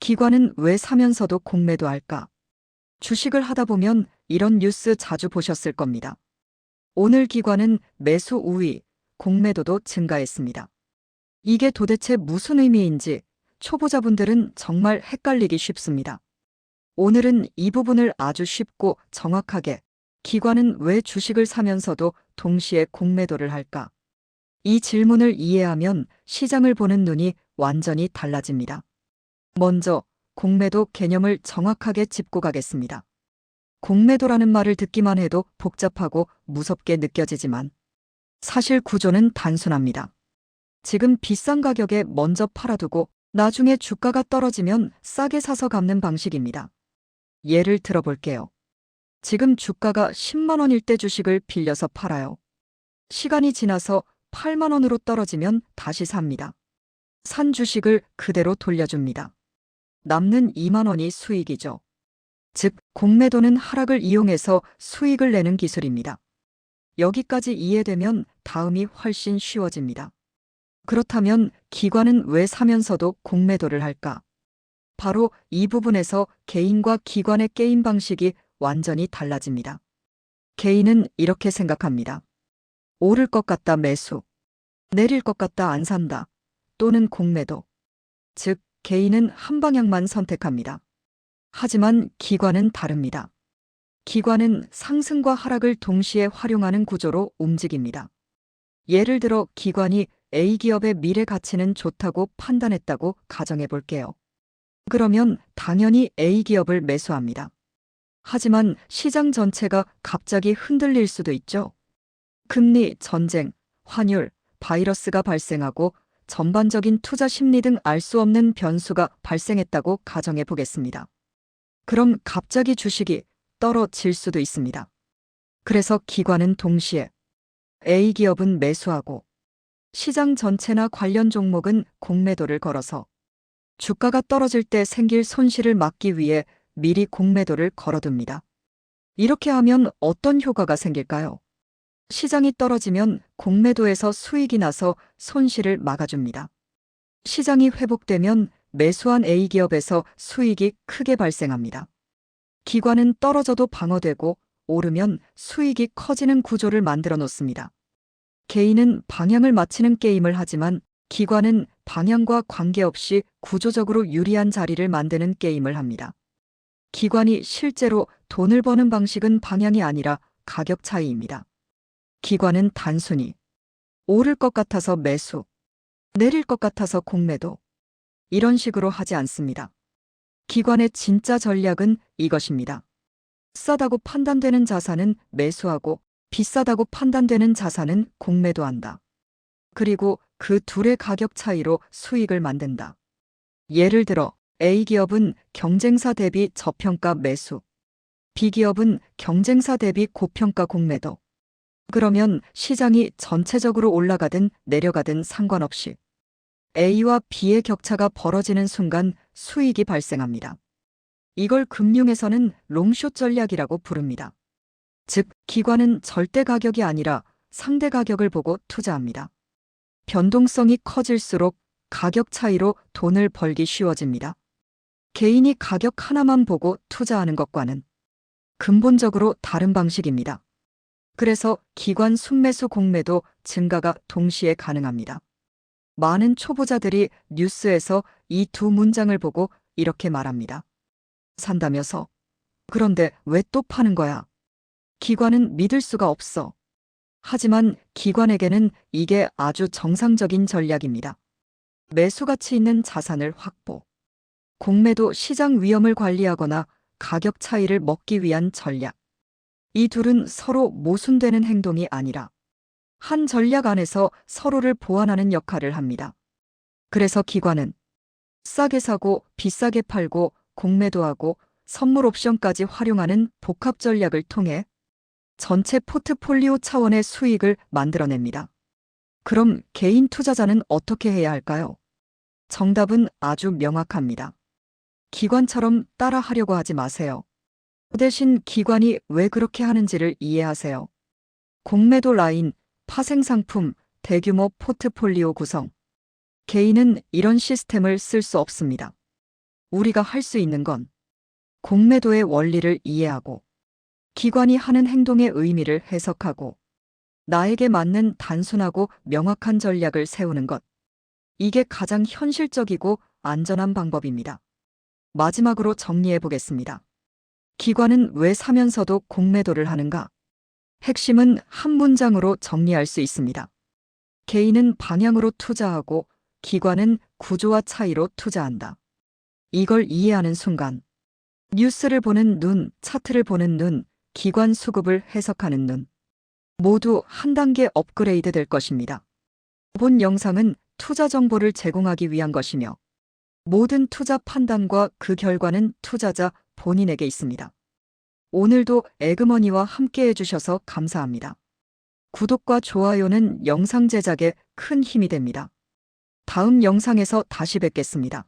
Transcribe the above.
기관은 왜 사면서도 공매도 할까? 주식을 하다 보면 이런 뉴스 자주 보셨을 겁니다. 오늘 기관은 매수 우위, 공매도도 증가했습니다. 이게 도대체 무슨 의미인지 초보자분들은 정말 헷갈리기 쉽습니다. 오늘은 이 부분을 아주 쉽고 정확하게 기관은 왜 주식을 사면서도 동시에 공매도를 할까? 이 질문을 이해하면 시장을 보는 눈이 완전히 달라집니다. 먼저 공매도 개념을 정확하게 짚고 가겠습니다. 공매도라는 말을 듣기만 해도 복잡하고 무섭게 느껴지지만 사실 구조는 단순합니다. 지금 비싼 가격에 먼저 팔아두고 나중에 주가가 떨어지면 싸게 사서 갚는 방식입니다. 예를 들어볼게요. 지금 주가가 10만 원일 때 주식을 빌려서 팔아요. 시간이 지나서 8만 원으로 떨어지면 다시 삽니다. 산 주식을 그대로 돌려줍니다. 남는 2만 원이 수익이죠. 즉, 공매도는 하락을 이용해서 수익을 내는 기술입니다. 여기까지 이해되면 다음이 훨씬 쉬워집니다. 그렇다면 기관은 왜 사면서도 공매도를 할까? 바로 이 부분에서 개인과 기관의 게임 방식이 완전히 달라집니다. 개인은 이렇게 생각합니다. 오를 것 같다 매수, 내릴 것 같다 안 산다, 또는 공매도. 즉, 개인은 한 방향만 선택합니다. 하지만 기관은 다릅니다. 기관은 상승과 하락을 동시에 활용하는 구조로 움직입니다. 예를 들어 기관이 A기업의 미래 가치는 좋다고 판단했다고 가정해 볼게요. 그러면 당연히 A기업을 매수합니다. 하지만 시장 전체가 갑자기 흔들릴 수도 있죠. 금리, 전쟁, 환율, 바이러스가 발생하고 전반적인 투자 심리 등 알 수 없는 변수가 발생했다고 가정해 보겠습니다. 그럼 갑자기 주식이 떨어질 수도 있습니다. 그래서 기관은 동시에 A기업은 매수하고 시장 전체나 관련 종목은 공매도를 걸어서 주가가 떨어질 때 생길 손실을 막기 위해 미리 공매도를 걸어둡니다. 이렇게 하면 어떤 효과가 생길까요? 시장이 떨어지면 공매도에서 수익이 나서 손실을 막아줍니다. 시장이 회복되면 매수한 A기업에서 수익이 크게 발생합니다. 기관은 떨어져도 방어되고 오르면 수익이 커지는 구조를 만들어 놓습니다. 개인은 방향을 맞히는 게임을 하지만 기관은 방향과 관계없이 구조적으로 유리한 자리를 만드는 게임을 합니다. 기관이 실제로 돈을 버는 방식은 방향이 아니라 가격 차이입니다. 기관은 단순히 오를 것 같아서 매수, 내릴 것 같아서 공매도, 이런 식으로 하지 않습니다. 기관의 진짜 전략은 이것입니다. 싸다고 판단되는 자산은 매수하고 비싸다고 판단되는 자산은 공매도한다. 그리고 그 둘의 가격 차이로 수익을 만든다. 예를 들어 A기업은 경쟁사 대비 저평가 매수, B기업은 경쟁사 대비 고평가 공매도. 그러면 시장이 전체적으로 올라가든 내려가든 상관없이 A와 B의 격차가 벌어지는 순간 수익이 발생합니다. 이걸 금융에서는 롱숏 전략이라고 부릅니다. 즉, 기관은 절대 가격이 아니라 상대 가격을 보고 투자합니다. 변동성이 커질수록 가격 차이로 돈을 벌기 쉬워집니다. 개인이 가격 하나만 보고 투자하는 것과는 근본적으로 다른 방식입니다. 그래서 기관 순매수 공매도 증가가 동시에 가능합니다. 많은 초보자들이 뉴스에서 이 두 문장을 보고 이렇게 말합니다. 산다며서. 그런데 왜 또 파는 거야? 기관은 믿을 수가 없어. 하지만 기관에게는 이게 아주 정상적인 전략입니다. 매수 가치 있는 자산을 확보. 공매도 시장 위험을 관리하거나 가격 차이를 먹기 위한 전략. 이 둘은 서로 모순되는 행동이 아니라 한 전략 안에서 서로를 보완하는 역할을 합니다. 그래서 기관은 싸게 사고 비싸게 팔고 공매도하고 선물 옵션까지 활용하는 복합 전략을 통해 전체 포트폴리오 차원의 수익을 만들어냅니다. 그럼 개인 투자자는 어떻게 해야 할까요? 정답은 아주 명확합니다. 기관처럼 따라하려고 하지 마세요. 대신 기관이 왜 그렇게 하는지를 이해하세요. 공매도 라인, 파생상품, 대규모 포트폴리오 구성. 개인은 이런 시스템을 쓸 수 없습니다. 우리가 할 수 있는 건 공매도의 원리를 이해하고 기관이 하는 행동의 의미를 해석하고 나에게 맞는 단순하고 명확한 전략을 세우는 것. 이게 가장 현실적이고 안전한 방법입니다. 마지막으로 정리해 보겠습니다. 기관은 왜 사면서도 공매도를 하는가? 핵심은 한 문장으로 정리할 수 있습니다. 개인은 방향으로 투자하고 기관은 구조와 차이로 투자한다. 이걸 이해하는 순간 뉴스를 보는 눈, 차트를 보는 눈, 기관 수급을 해석하는 눈 모두 한 단계 업그레이드 될 것입니다. 본 영상은 투자 정보를 제공하기 위한 것이며 모든 투자 판단과 그 결과는 투자자 본인에게 있습니다. 오늘도 에그머니와 함께 해주셔서 감사합니다. 구독과 좋아요는 영상 제작에 큰 힘이 됩니다. 다음 영상에서 다시 뵙겠습니다.